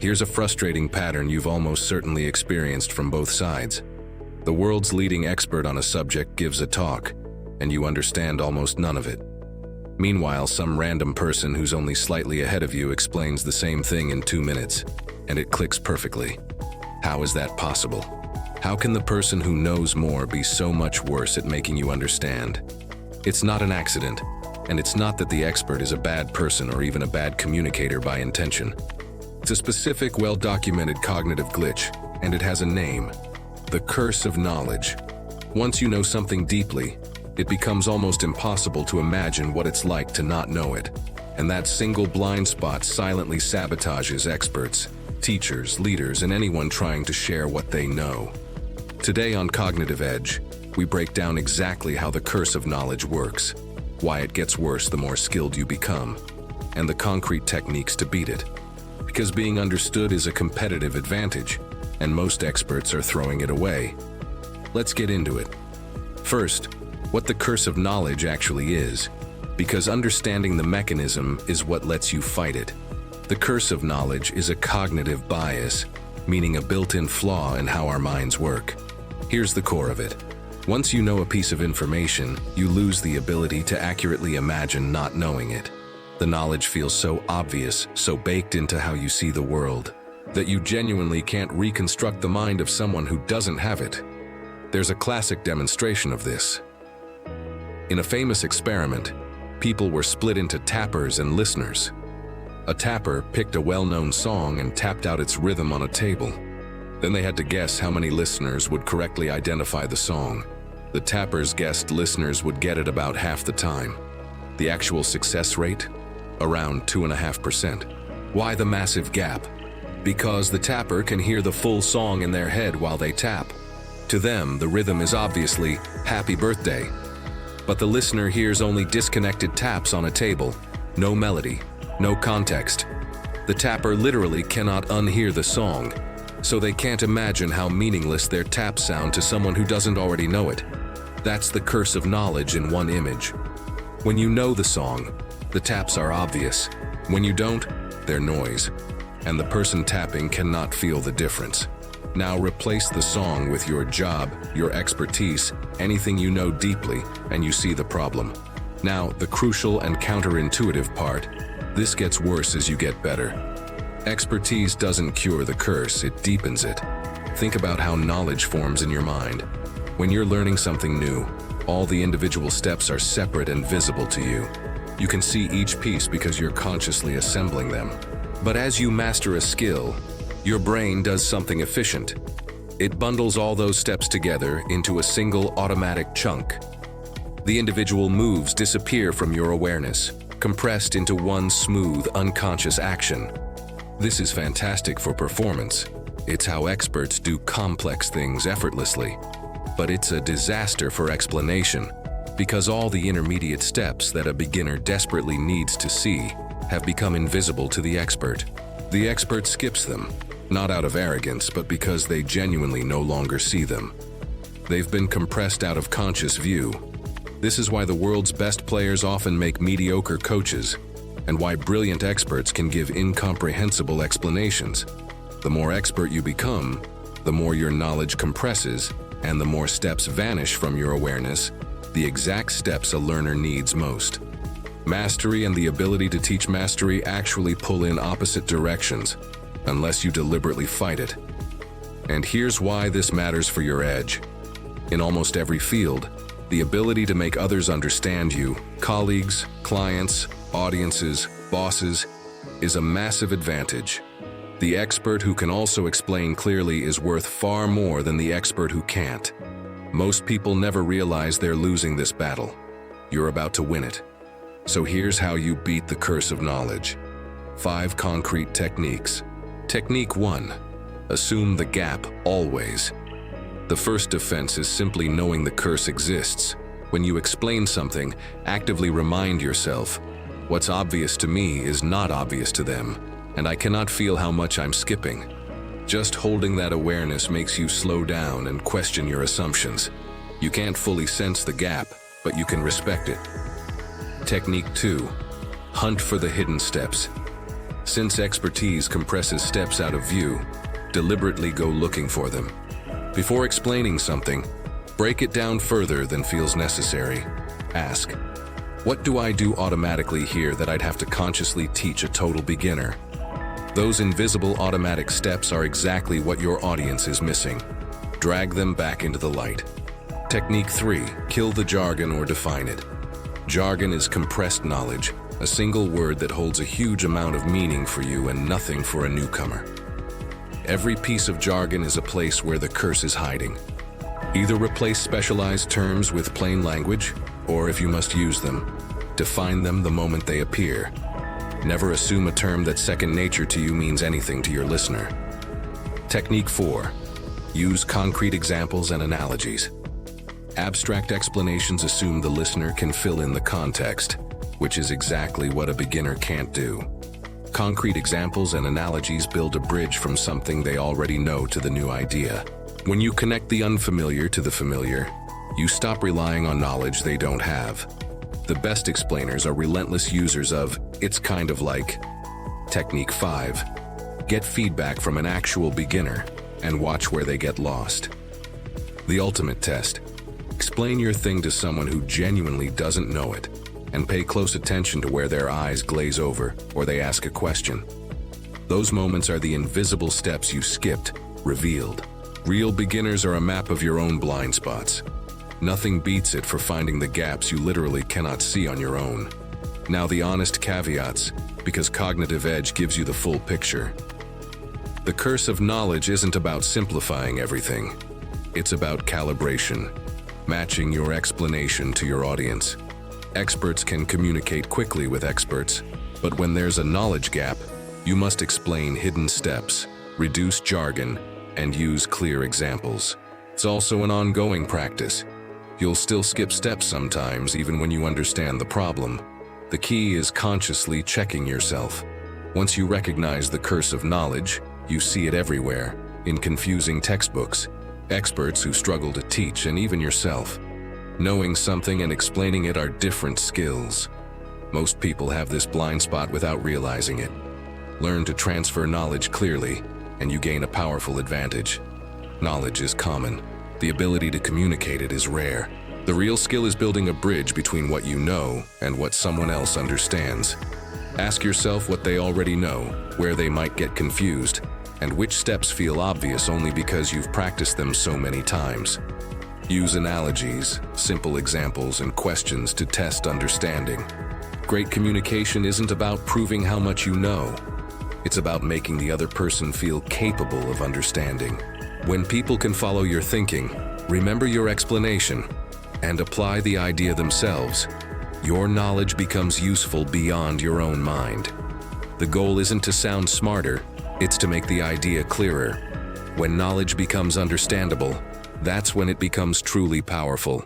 Here's a frustrating pattern you've almost certainly experienced from both sides. The world's leading expert on a subject gives a talk, and you understand almost none of it. Meanwhile, some random person who's only slightly ahead of you explains the same thing in 2 minutes, and it clicks perfectly. How is that possible? How can the person who knows more be so much worse at making you understand? It's not an accident, and it's not that the expert is a bad person or even a bad communicator by intention. It's a specific, well-documented cognitive glitch, and it has a name: the curse of knowledge. Once you know something deeply, it becomes almost impossible to imagine what it's like to not know it. And that single blind spot silently sabotages experts, teachers, leaders, and anyone trying to share what they know. Today on Cognitive Edge, we break down exactly how the curse of knowledge works, why it gets worse the more skilled you become, and the concrete techniques to beat it. Because being understood is a competitive advantage, and most experts are throwing it away. Let's get into it. First, what the curse of knowledge actually is, because understanding the mechanism is what lets you fight it. The curse of knowledge is a cognitive bias, meaning a built-in flaw in how our minds work. Here's the core of it. Once you know a piece of information, you lose the ability to accurately imagine not knowing it. The knowledge feels so obvious, so baked into how you see the world, that you genuinely can't reconstruct the mind of someone who doesn't have it. There's a classic demonstration of this. In a famous experiment, people were split into tappers and listeners. A tapper picked a well-known song and tapped out its rhythm on a table. Then they had to guess how many listeners would correctly identify the song. The tappers guessed listeners would get it about half the time. The actual success rate? Around 2.5%. Why the massive gap? Because the tapper can hear the full song in their head while they tap. To them, the rhythm is obviously "Happy Birthday." But the listener hears only disconnected taps on a table, no melody, no context. The tapper literally cannot unhear the song, so they can't imagine how meaningless their taps sound to someone who doesn't already know it. That's the curse of knowledge in one image. When you know the song, the taps are obvious. When you don't, they're noise, and the person tapping cannot feel the difference. Now replace the song with your job, your expertise, anything you know deeply, and you see the problem. Now, the crucial and counterintuitive part: this gets worse as you get better. Expertise doesn't cure the curse, it deepens it. Think about how knowledge forms in your mind. When you're learning something new, all the individual steps are separate and visible to you. You can see each piece because you're consciously assembling them. But as you master a skill, your brain does something efficient. It bundles all those steps together into a single automatic chunk. The individual moves disappear from your awareness, compressed into one smooth, unconscious action. This is fantastic for performance. It's how experts do complex things effortlessly. But it's a disaster for explanation, because all the intermediate steps that a beginner desperately needs to see have become invisible to the expert. The expert skips them, not out of arrogance, but because they genuinely no longer see them. They've been compressed out of conscious view. This is why the world's best players often make mediocre coaches, and why brilliant experts can give incomprehensible explanations. The more expert you become, the more your knowledge compresses, and the more steps vanish from your awareness, the exact steps a learner needs most. Mastery and the ability to teach mastery actually pull in opposite directions, unless you deliberately fight it. And here's why this matters for your edge. In almost every field, the ability to make others understand you, colleagues, clients, audiences, bosses, is a massive advantage. The expert who can also explain clearly is worth far more than the expert who can't. Most people never realize they're losing this battle. You're about to win it. So here's how you beat the curse of knowledge. 5 concrete techniques. Technique 1. Assume the gap always. The first defense is simply knowing the curse exists. When you explain something, actively remind yourself, what's obvious to me is not obvious to them, and I cannot feel how much I'm skipping. Just holding that awareness makes you slow down and question your assumptions. You can't fully sense the gap, but you can respect it. Technique 2. Hunt for the hidden steps. Since expertise compresses steps out of view, deliberately go looking for them. Before explaining something, break it down further than feels necessary. Ask, what do I do automatically here that I'd have to consciously teach a total beginner? Those invisible automatic steps are exactly what your audience is missing. Drag them back into the light. Technique 3, kill the jargon or define it. Jargon is compressed knowledge, a single word that holds a huge amount of meaning for you and nothing for a newcomer. Every piece of jargon is a place where the curse is hiding. Either replace specialized terms with plain language, or if you must use them, define them the moment they appear. Never assume a term that's second nature to you means anything to your listener. Technique 4. Use concrete examples and analogies. Abstract explanations assume the listener can fill in the context, which is exactly what a beginner can't do. Concrete examples and analogies build a bridge from something they already know to the new idea. When you connect the unfamiliar to the familiar, you stop relying on knowledge they don't have. The best explainers are relentless users of "it's kind of like." Technique 5. Get feedback from an actual beginner and watch where they get lost. The ultimate test. Explain your thing to someone who genuinely doesn't know it, and pay close attention to where their eyes glaze over or they ask a question. Those moments are the invisible steps you skipped, revealed. Real beginners are a map of your own blind spots. Nothing beats it for finding the gaps you literally cannot see on your own. Now the honest caveats, because cognitive edge gives you the full picture. The curse of knowledge isn't about simplifying everything. It's about calibration, matching your explanation to your audience. Experts can communicate quickly with experts, but when there's a knowledge gap, you must explain hidden steps, reduce jargon, and use clear examples. It's also an ongoing practice. You'll still skip steps sometimes, even when you understand the problem. The key is consciously checking yourself. Once you recognize the curse of knowledge, you see it everywhere, in confusing textbooks, experts who struggle to teach, and even yourself. Knowing something and explaining it are different skills. Most people have this blind spot without realizing it. Learn to transfer knowledge clearly, and you gain a powerful advantage. Knowledge is common. The ability to communicate it is rare. The real skill is building a bridge between what you know and what someone else understands. Ask yourself what they already know, where they might get confused, and which steps feel obvious only because you've practiced them so many times. Use analogies, simple examples, and questions to test understanding. Great communication isn't about proving how much you know. It's about making the other person feel capable of understanding. When people can follow your thinking, remember your explanation, and apply the idea themselves, your knowledge becomes useful beyond your own mind. The goal isn't to sound smarter, it's to make the idea clearer. When knowledge becomes understandable, that's when it becomes truly powerful.